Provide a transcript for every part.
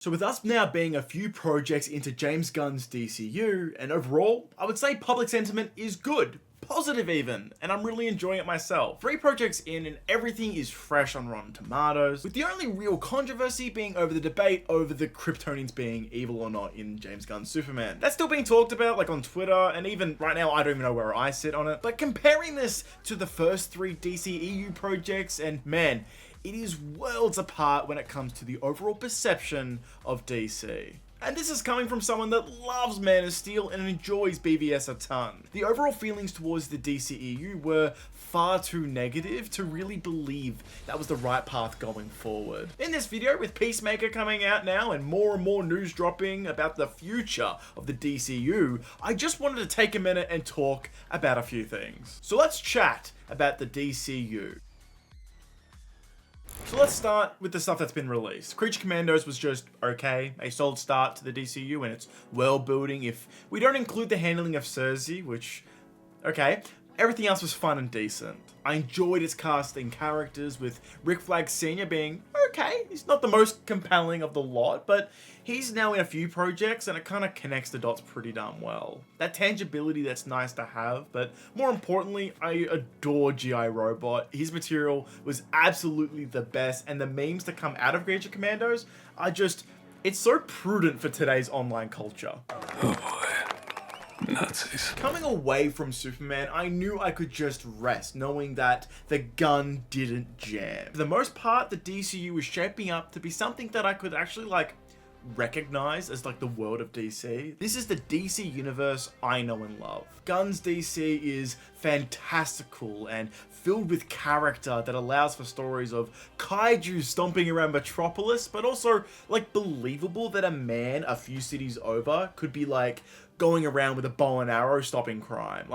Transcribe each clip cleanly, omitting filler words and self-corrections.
So with us now being a few projects into James Gunn's DCU, and overall, I would say public sentiment is good. Positive even, and I'm really enjoying it myself. 3 projects in and everything is fresh on Rotten Tomatoes, with the only real controversy being over the debate over the Kryptonians being evil or not in James Gunn's Superman. That's still being talked about like on Twitter, and even right now I don't even know where I sit on it. But comparing this to the first 3 DCEU projects, and man, it is worlds apart when it comes to the overall perception of DC. And this is coming from someone that loves Man of Steel and enjoys BVS a ton. The overall feelings towards the DCEU were far too negative to really believe that was the right path going forward. In this video, with Peacemaker coming out now and more news dropping about the future of the DCU, I just wanted to take a minute and talk about a few things. So let's chat about the DCU. So let's start with the stuff that's been released. Creature Commandos was just okay, a solid start to the DCU and its world building if we don't include the handling of Cersei, which, okay. Everything else was fun and decent. I enjoyed its casting characters, with Rick Flag Sr. being okay. He's not the most compelling of the lot, but he's now in a few projects and it kind of connects the dots pretty damn well. That tangibility that's nice to have, but more importantly, I adore G.I. Robot. His material was absolutely the best, and the memes that come out of Creature Commandos are just, it's so prudent for today's online culture. Oh boy. Nazis. Coming away from Superman, I knew I could just rest, knowing that the gun didn't jam. For the most part, the DCU was shaping up to be something that I could actually recognize as the world of DC. This is the DC universe I know and love. Gunn's DC is fantastical and filled with character that allows for stories of kaiju stomping around Metropolis, but also believable that a man a few cities over could be going around with a bow and arrow stopping crime.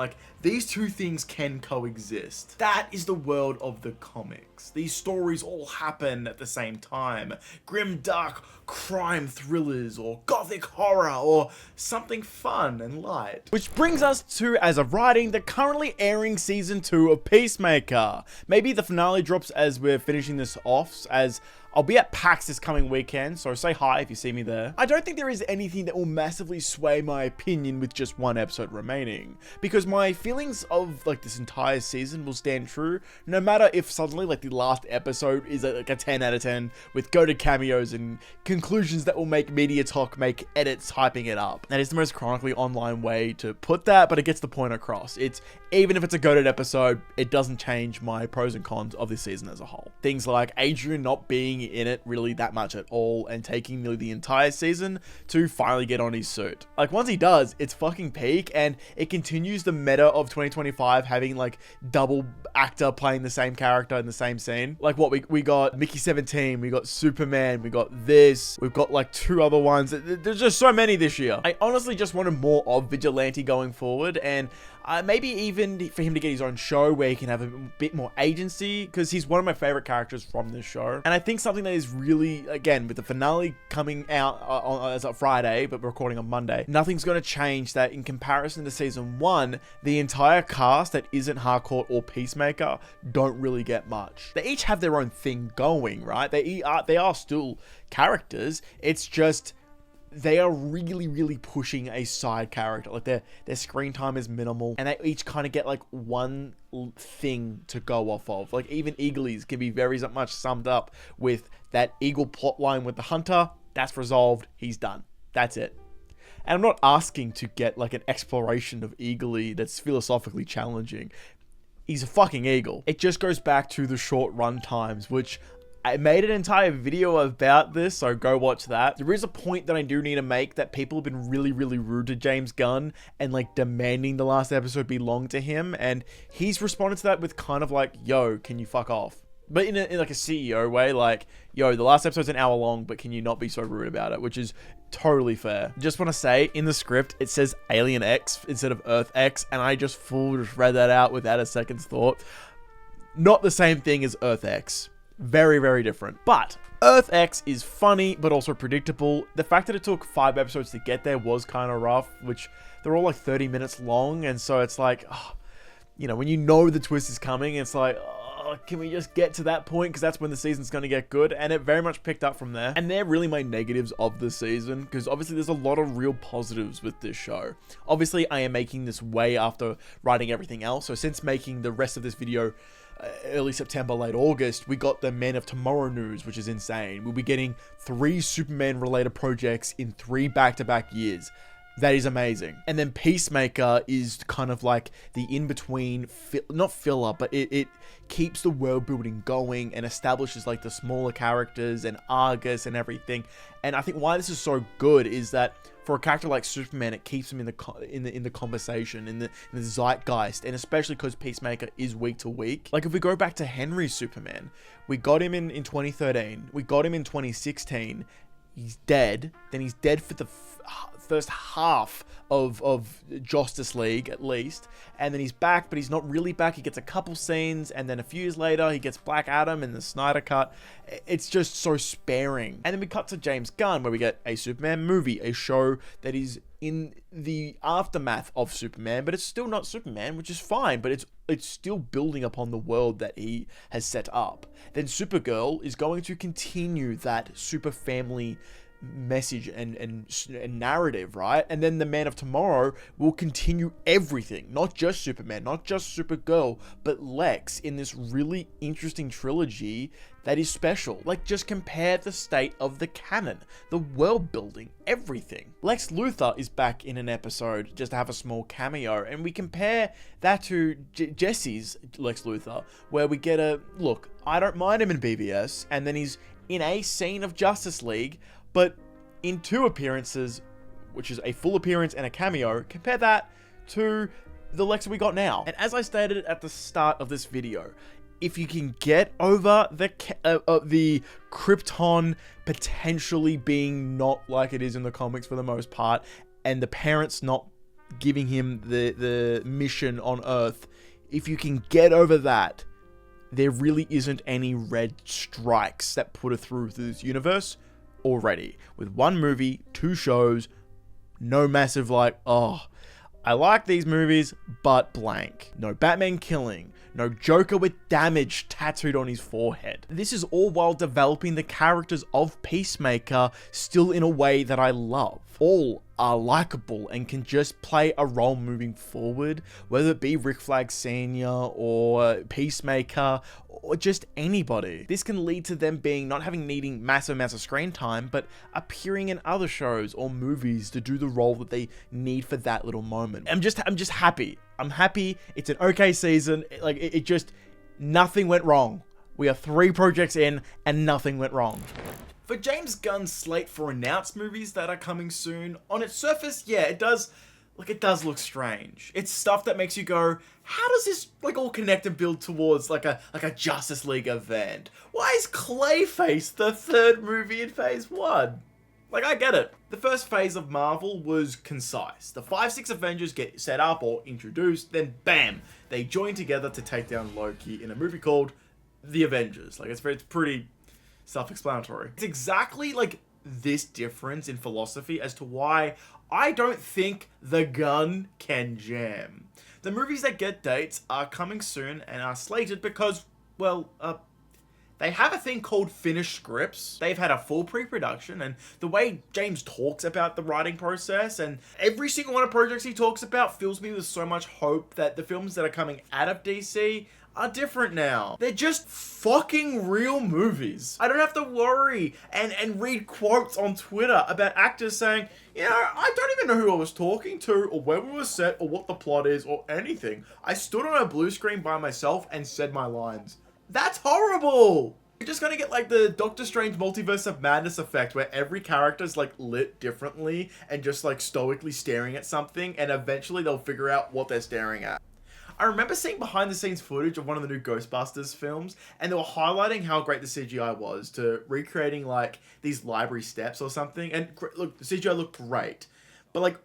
These two things can coexist. That is the world of the comics. These stories all happen at the same time. Grim, dark crime thrillers, or gothic horror, or something fun and light. Which brings us to, as of writing, the currently airing season 2 of Peacemaker. Maybe the finale drops as we're finishing this off, as I'll be at PAX this coming weekend, so say hi if you see me there. I don't think there is anything that will massively sway my opinion with just one episode remaining, because my feelings of this entire season will stand true, no matter if suddenly the last episode is a 10 out of 10 with goated cameos and conclusions that will make Media Talk make edits hyping it up. That is the most chronically online way to put that, but it gets the point across. Even if it's a goated episode, it doesn't change my pros and cons of this season as a whole. Things like Adrian not being in it really that much at all and taking nearly the entire season to finally get on his suit. Once he does, it's fucking peak, and it continues the meta of 2025 having double actor playing the same character in the same scene. We got Mickey 17, we got Superman, we got this, we've got 2 other ones. There's just so many this year. I honestly just wanted more of Vigilante going forward, and maybe even for him to get his own show where he can have a bit more agency, because he's one of my favorite characters from this show. And I think something that is really, again, with the finale coming out as a Friday, but we're recording on Monday, nothing's going to change that in comparison to season 1, the entire cast that isn't Harcourt or Peacemaker don't really get much. They each have their own thing going, right? They are still characters. It's just they are really pushing a side character. Their screen time is minimal, and they each kind of get one thing to go off of. Even Eagles can be very much summed up with that Eagle plotline with the Hunter. That's resolved. He's done. That's it. And I'm not asking to get an exploration of Eagly that's philosophically challenging. He's a fucking eagle. It just goes back to the short run times, which I made an entire video about this, so go watch that. There is a point that I do need to make, that people have been really rude to James Gunn and demanding the last episode belong to him, and he's responded to that with kind of yo, can you fuck off? But in a CEO way, yo, the last episode's an hour long, but can you not be so rude about it? Which is totally fair. Just want to say, in the script, it says Alien X instead of Earth X, and I just read that out without a second's thought. Not the same thing as Earth X. Very different. But Earth X is funny, but also predictable. The fact that it took 5 episodes to get there was kind of rough, which they're all 30 minutes long, and so it's when you know the twist is coming, it's oh, can we just get to that point? Because that's when the season's going to get good. And it very much picked up from there. And they're really my negatives of the season, because obviously there's a lot of real positives with this show. Obviously, I am making this way after writing everything else. So since making the rest of this video early September, late August, we got the Man of Tomorrow news, which is insane. We'll be getting 3 Superman related projects in 3 back-to-back years. That is amazing. And then Peacemaker is kind of like the in-between, not filler, but it keeps the world building going and establishes like the smaller characters and Argus and everything. And I think why this is so good is that for a character like Superman, it keeps him in the conversation, in the zeitgeist, and especially because Peacemaker is week to week. Like if we go back to Henry's Superman, we got him in 2013, we got him in 2016. He's dead. Then he's dead for the first half of Justice League, at least. And then he's back, but he's not really back. He gets a couple scenes, and then a few years later, he gets Black Adam in the Snyder Cut. It's just so sparing. And then we cut to James Gunn, where we get a Superman movie, a show that is in the aftermath of Superman, but it's still not Superman, which is fine, but it's still building upon the world that he has set up. Then Supergirl is going to continue that super family message and narrative, right? And then the Man of Tomorrow will continue everything, not just Superman, not just Supergirl, but Lex in this really interesting trilogy that is special. Like, just compare the state of the canon, the world building, everything. Lex Luthor is back in an episode just to have a small cameo, and we compare that to Jesse's Lex Luthor, where we get a look, I don't mind him in BVS, and then he's in a scene of Justice League, but in 2 appearances, which is a full appearance and a cameo. Compare that to the Lex we got now. And as I stated at the start of this video, if you can get over the Krypton potentially being not like it is in the comics for the most part, and the parents not giving him the mission on Earth, if you can get over that, there really isn't any red strikes that put her through this universe already. With 1 movie, 2 shows, no massive like, oh, I like these movies, but blank. No Batman killing, no Joker with damage tattooed on his forehead. This is all while developing the characters of Peacemaker still in a way that I love. All are likable and can just play a role moving forward, whether it be Rick Flag Sr. or Peacemaker or just anybody. This can lead to them needing massive amounts of screen time, but appearing in other shows or movies to do the role that they need for that little moment. I'm just happy. I'm happy. It's an okay season. Like it just, nothing went wrong. We are 3 projects in and nothing went wrong. For James Gunn's slate for announced movies that are coming soon, on its surface, yeah, it does look strange. It's stuff that makes you go, how does this like all connect and build towards like a Justice League event? Why is Clayface the 3rd movie in phase 1? Like, I get it. The first phase of Marvel was concise. The 5-6 Avengers get set up or introduced, then bam, they join together to take down Loki in a movie called The Avengers. Like, it's pretty self-explanatory. It's exactly like this difference in philosophy as to why I don't think the Gunn can jam. The movies that get dates are coming soon and are slated because, well, they have a thing called finished scripts. They've had a full pre-production, and the way James talks about the writing process and every single one of projects he talks about fills me with so much hope that the films that are coming out of DC are different now. They're just fucking real movies. I don't have to worry and read quotes on Twitter about actors saying, you know, I don't even know who I was talking to or where we were set or what the plot is or anything. I stood on a blue screen by myself and said my lines. That's horrible! You're just gonna get like the Doctor Strange Multiverse of Madness effect where every character's like lit differently and just like stoically staring at something, and eventually they'll figure out what they're staring at. I remember seeing behind the scenes footage of one of the new Ghostbusters films, and they were highlighting how great the CGI was to recreating like these library steps or something. And look, the CGI looked great, but like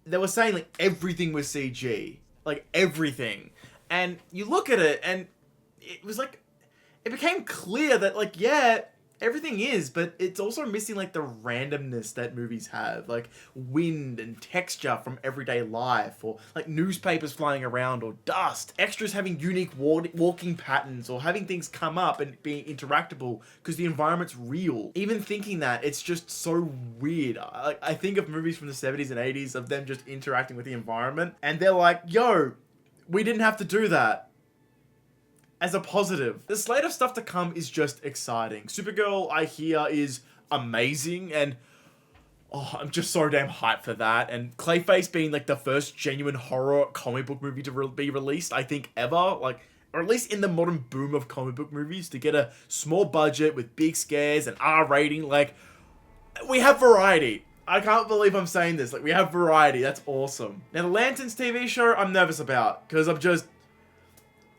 they were saying like everything was CG, like everything. And you look at it and it was like, it became clear that like, yeah, Everything is, but it's also missing like the randomness that movies have, like wind and texture from everyday life, or like newspapers flying around, or dust. Extras having unique walking patterns, or having things come up and being interactable because the environment's real. Even thinking that, it's just so weird. I think of movies from the 70s and 80s of them just interacting with the environment, and they're like, yo, we didn't have to do that. As a positive. The slate of stuff to come is just exciting. Supergirl, I hear, is amazing, and I'm just so damn hyped for that. And Clayface being like the first genuine horror comic book movie to be released, I think, ever. Like, or at least in the modern boom of comic book movies, to get a small budget with big scares and R rating. Like, we have variety. I can't believe I'm saying this. Like, we have variety. That's awesome. Now, the Lanterns TV show, I'm nervous about, because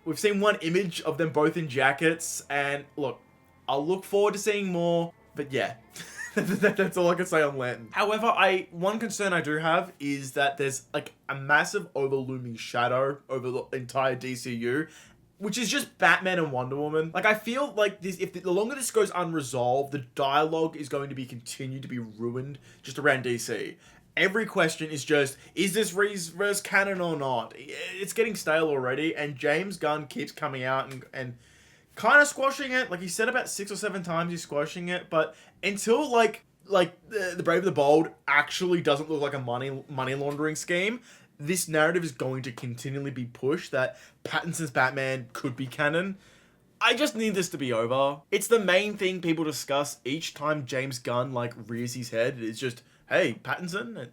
we've seen one image of them both in jackets, and look, I'll look forward to seeing more, but yeah, that's all I can say on Lantern. However, one concern I do have is that there's like a massive overlooming shadow over the entire DCU, which is just Batman and Wonder Woman. Like, I feel like this, if the longer this goes unresolved, the dialogue is going to be continued to be ruined just around DC. Every question is just, is this reverse canon or not? It's getting stale already, and James Gunn keeps coming out and kind of squashing it. Like, he said about 6 or 7 times he's squashing it, but until like the Brave and the Bold actually doesn't look like a money laundering scheme, this narrative is going to continually be pushed that Pattinson's Batman could be canon. I just need this to be over. It's the main thing people discuss each time James Gunn like rears his head. It's just, hey, Pattinson,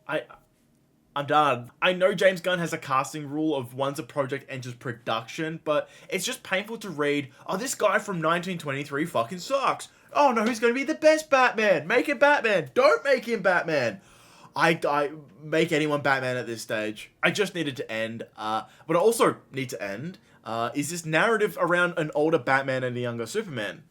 I'm done. I know James Gunn has a casting rule of once a project enters production, but it's just painful to read, oh, this guy from 1923 fucking sucks. Oh no, he's going to be the best Batman. Make him Batman. Don't make him Batman. I make anyone Batman at this stage. I just needed to end. But I also need to end is this narrative around an older Batman and a younger Superman.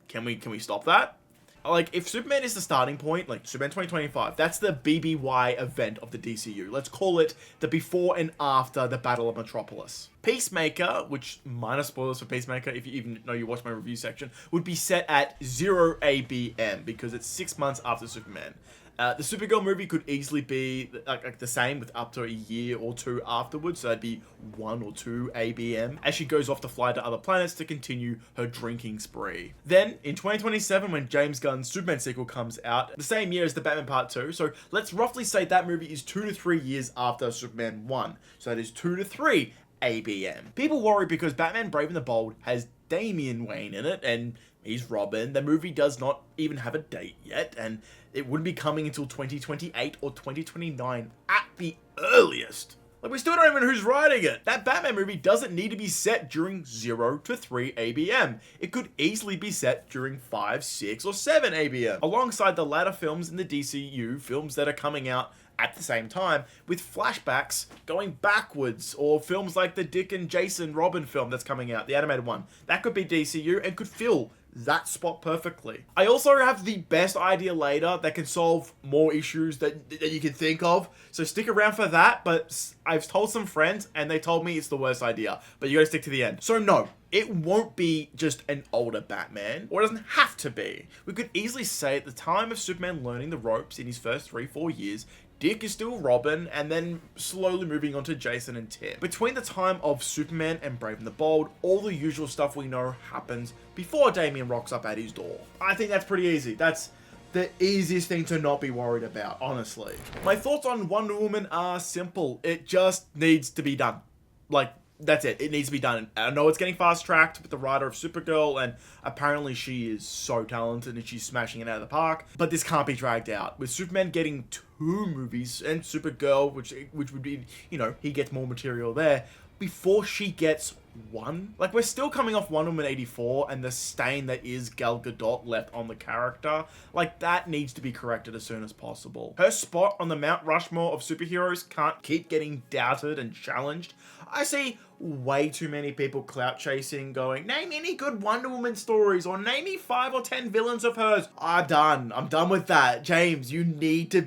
Can we stop that? Like, if Superman is the starting point, like Superman 2025, that's the BBY event of the DCU. Let's call it the before and after the Battle of Metropolis. Peacemaker, which, minor spoilers for Peacemaker, if you even know you watched my review section, would be set at 0 ABM, because it's 6 months after Superman. The Supergirl movie could easily be like the same, with up to a year or 2 afterwards, so that'd be 1 or 2 ABM, as she goes off to fly to other planets to continue her drinking spree. Then, in 2027, when James Gunn's Superman sequel comes out, the same year as the Batman Part 2, so let's roughly say that movie is 2 to 3 years after Superman 1, so that is 2 to 3 ABM. People worry because Batman Brave and the Bold has Damian Wayne in it, and he's Robin. The movie does not even have a date yet, and it wouldn't be coming until 2028 or 2029 at the earliest. Like, we still don't even know who's writing it. That Batman movie doesn't need to be set during 0 to 3 ABM. It could easily be set during 5, 6, or 7 ABM, alongside the latter films in the DCU, films that are coming out at the same time, with flashbacks going backwards, or films like the Dick and Jason Robin film that's coming out, the animated one. That could be DCU and could fill that spot perfectly. I also have the best idea later that can solve more issues that you can think of, so stick around for that, but I've told some friends and they told me it's the worst idea, but you gotta stick to the end. So no, it won't be just an older Batman, or it doesn't have to be. We could easily say at the time of Superman learning the ropes in his first 3-4 years, Dick is still Robin, and then slowly moving on to Jason and Tim. Between the time of Superman and Brave and the Bold, all the usual stuff we know happens before Damian rocks up at his door. I think that's pretty easy. That's the easiest thing to not be worried about, honestly. My thoughts on Wonder Woman are simple. It just needs to be done. Like, that's it. It needs to be done. I know it's getting fast-tracked with the writer of Supergirl, and apparently she is so talented and she's smashing it out of the park, but this can't be dragged out. With Superman getting 2 movies, and Supergirl, which would be, you know, he gets more material there, before she gets 1. Like, we're still coming off Wonder Woman 84, and the stain that is Gal Gadot left on the character, like, that needs to be corrected as soon as possible. Her spot on the Mount Rushmore of superheroes can't keep getting doubted and challenged. I see way too many people clout chasing, going, name any good Wonder Woman stories, or name me 5 or 10 villains of hers. I'm done with that. James, you need to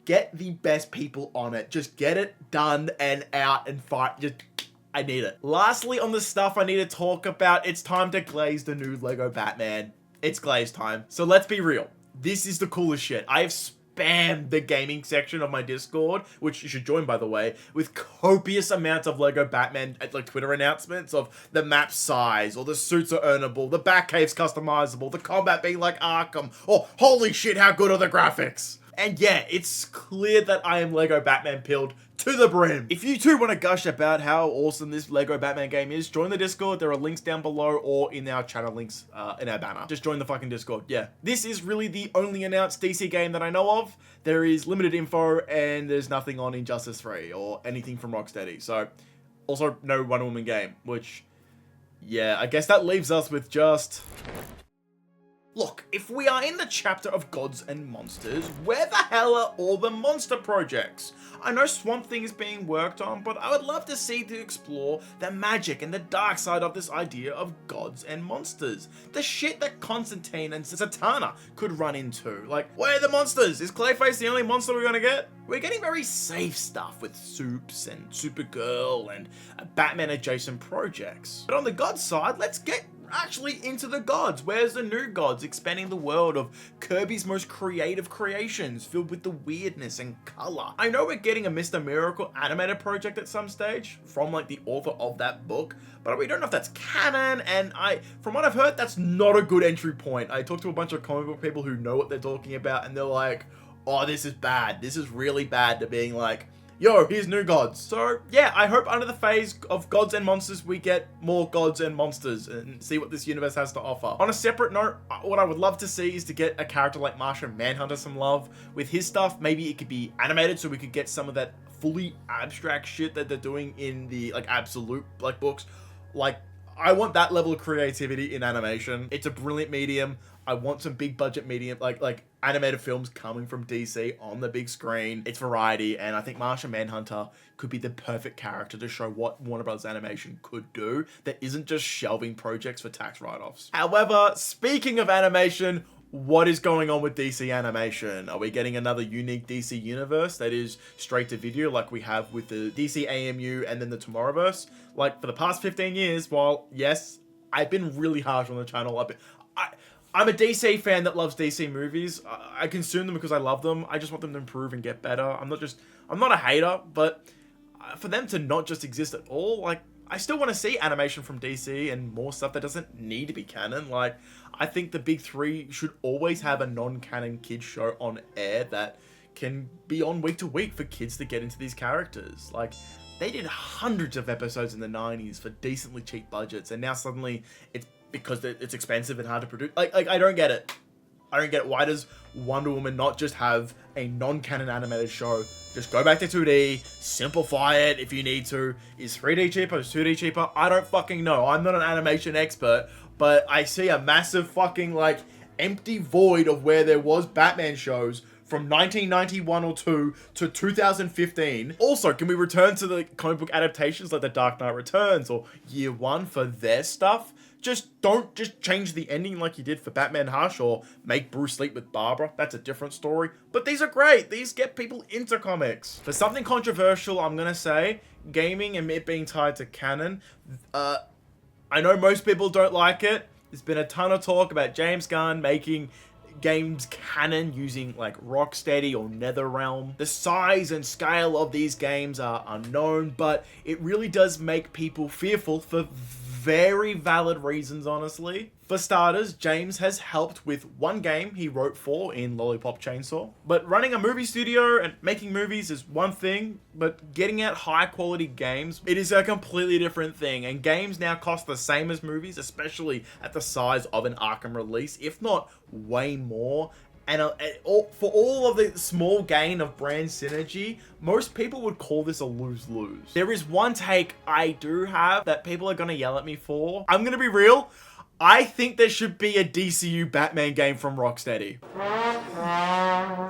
get the best people on it. Just get it done and out and fight. Just, I need it. Lastly, on the stuff I need to talk about, it's time to glaze the new Lego Batman. it's glaze time. So let's be real. This is the coolest shit. I have spammed the gaming section of my Discord, which you should join, by the way, with copious amounts of Lego Batman like Twitter announcements of the map size, or the suits are earnable, the Batcave's customizable, the combat being like Arkham, or holy shit, how good are the graphics? And yeah, it's clear that I am Lego Batman pilled to the brim. If you too want to gush about how awesome this Lego Batman game is, join the Discord. There are links down below or in our channel links in our banner. Just join the fucking Discord. Yeah. This is really the only announced DC game that I know of. There is limited info and there's nothing on Injustice 3 or anything from Rocksteady. So, also no Wonder Woman game, which, yeah, I guess that leaves us with just... Look, if we are in the chapter of gods and monsters, where the hell are all the monster projects? I know Swamp Thing is being worked on, but I would love to see to explore the magic and the dark side of this idea of gods and monsters. The shit that Constantine and Zatanna could run into. Like, where are the monsters? Is Clayface the only monster we're gonna get? We're getting very safe stuff with Supes and Supergirl and Batman adjacent projects. But on the god side, let's get actually into the gods. Where's the new gods expanding the world of Kirby's most creative creations filled with the weirdness and color? I know we're getting a Mr. Miracle animated project at some stage from like the author of that book, but we don't know if that's canon, and from what I've heard, that's not a good entry point. I talked to a bunch of comic book people who know what they're talking about, and they're like, oh, this is bad. This is really bad, to being like, yo, here's new gods. So yeah, I hope under the phase of gods and monsters, we get more gods and monsters and see what this universe has to offer. On a separate note, what I would love to see is to get a character like Martian Manhunter some love with his stuff. Maybe it could be animated so we could get some of that fully abstract shit that they're doing in the like absolute like books. Like, I want that level of creativity in animation. It's a brilliant medium. I want some big budget medium, like animated films coming from DC on the big screen. It's variety, and I think Martian Manhunter could be the perfect character to show what Warner Bros. Animation could do that isn't just shelving projects for tax write-offs. However, speaking of animation, what is going on with DC animation? Are we getting another unique DC universe that is straight to video like we have with the DC AMU and then the Tomorrowverse? Like, for the past 15 years, while yes, I've been really harsh on the channel, I'm a DC fan that loves DC movies. I consume them because I love them. I just want them to improve and get better. I'm not a hater, but for them to not just exist at all, like, I still want to see animation from DC and more stuff that doesn't need to be canon. Like, I think the big three should always have a non-canon kids show on air that can be on week to week for kids to get into these characters. Like, they did hundreds of episodes in the 90s for decently cheap budgets, and now suddenly it's because it's expensive and hard to produce. Like I don't get it. I don't get it. Why does Wonder Woman not just have a non-canon animated show? Just go back to 2D, simplify it if you need to. Is 3D cheaper? Is 2D cheaper? I don't fucking know. I'm not an animation expert, but I see a massive fucking like empty void of where there was Batman shows from 1991 or 2 to 2015. Also, can we return to the comic book adaptations like The Dark Knight Returns or Year One for their stuff? Don't change the ending like you did for Batman Hush or make Bruce sleep with Barbara. That's a different story. But these are great. These get people into comics. For something controversial, I'm gonna say gaming and it being tied to canon. I know most people don't like it. There's been a ton of talk about James Gunn making games canon using like Rocksteady or NetherRealm. The size and scale of these games are unknown, but it really does make people fearful for very valid reasons, honestly. For starters, James has helped with one game he wrote for in Lollipop Chainsaw. But running a movie studio and making movies is one thing, but getting out high quality games, it is a completely different thing. And games now cost the same as movies, especially at the size of an Arkham release, if not way more. And for all of the small gain of brand synergy, most people would call this a lose-lose. There is one take I do have that people are going to yell at me for. I'm going to be real. I think there should be a DCU Batman game from Rocksteady.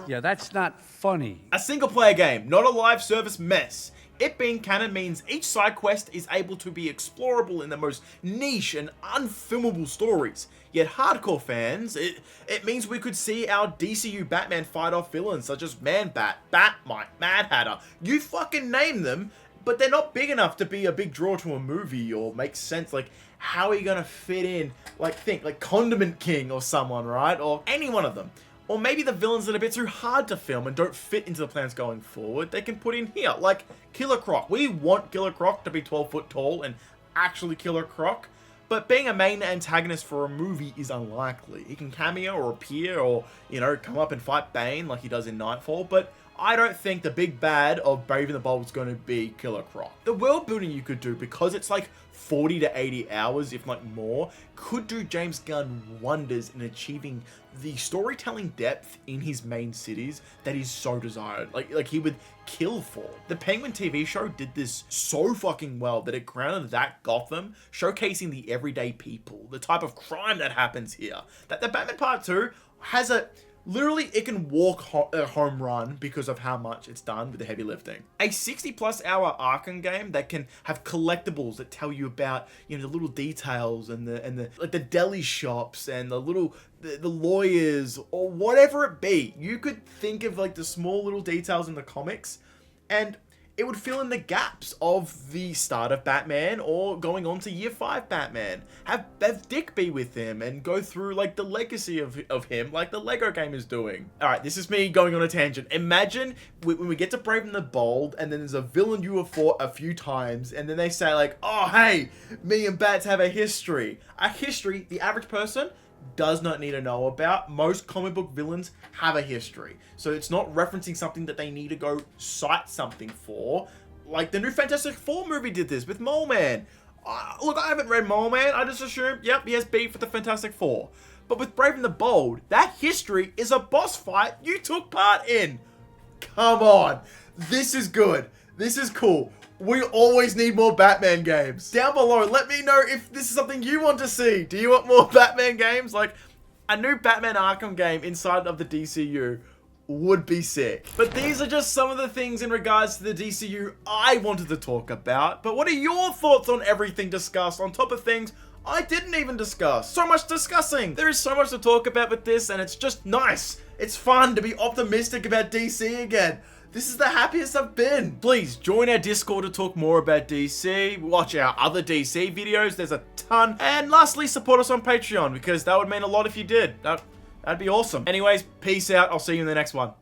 Yeah, that's not funny. A single-player game, not a live service mess. It being canon means each side quest is able to be explorable in the most niche and unfilmable stories. Yet hardcore fans, it means we could see our DCU Batman fight off villains such as Man-Bat, Batmite, Mad Hatter. You fucking name them, but they're not big enough to be a big draw to a movie or make sense. Like, how are you gonna fit in, like, think, like Condiment King or someone, right? Or any one of them. Or maybe the villains that are a bit too hard to film and don't fit into the plans going forward, they can put in here, like Killer Croc. We want Killer Croc to be 12 foot tall and actually Killer Croc, but being a main antagonist for a movie is unlikely. He can cameo or appear or, you know, come up and fight Bane like he does in Nightfall, but I don't think the big bad of Brave and the Bold is going to be Killer Croc. The world building you could do, because it's like 40 to 80 hours, if not more, could do James Gunn wonders in achieving the storytelling depth in his main cities that is so desired. Like he would kill for. The Penguin TV show did this so fucking well that it grounded that Gotham, showcasing the everyday people, the type of crime that happens here. That the Batman Part 2 has a... Literally, it can walk a home run because of how much it's done with the heavy lifting. A 60+ hour Arkham game that can have collectibles that tell you about, you know, the little details and the like the deli shops and the lawyers or whatever it be. You could think of like the small little details in the comics, and it would fill in the gaps of the start of Batman or going on to year 5 Batman. Have Dick be with him and go through like the legacy of him like the Lego game is doing. Alright, this is me going on a tangent. Imagine when we get to Brave and the Bold and then there's a villain you have fought a few times and then they say like, oh hey, me and Bats have a history. A history the average person does not need to know about. Most comic book villains have a history, so it's not referencing something that they need to go cite something for. Like the new Fantastic Four movie did this with Mole Man. Look, I haven't read Mole Man. I just assume, yep, he has beef with the Fantastic Four. But with Brave and the Bold, that history is a boss fight you took part in. Come on, this is good. This is cool. We always need more Batman games. Down below, let me know if this is something you want to see. Do you want more Batman games? Like, a new Batman Arkham game inside of the DCU would be sick. But these are just some of the things in regards to the DCU I wanted to talk about. But what are your thoughts on everything discussed on top of things I didn't even discuss? So much discussing. There is so much to talk about with this, and it's just nice. It's fun to be optimistic about DC again. This is the happiest I've been. Please join our Discord to talk more about DC. Watch our other DC videos. There's a ton. And lastly, support us on Patreon because that would mean a lot if you did. That'd be awesome. Anyways, peace out. I'll see you in the next one.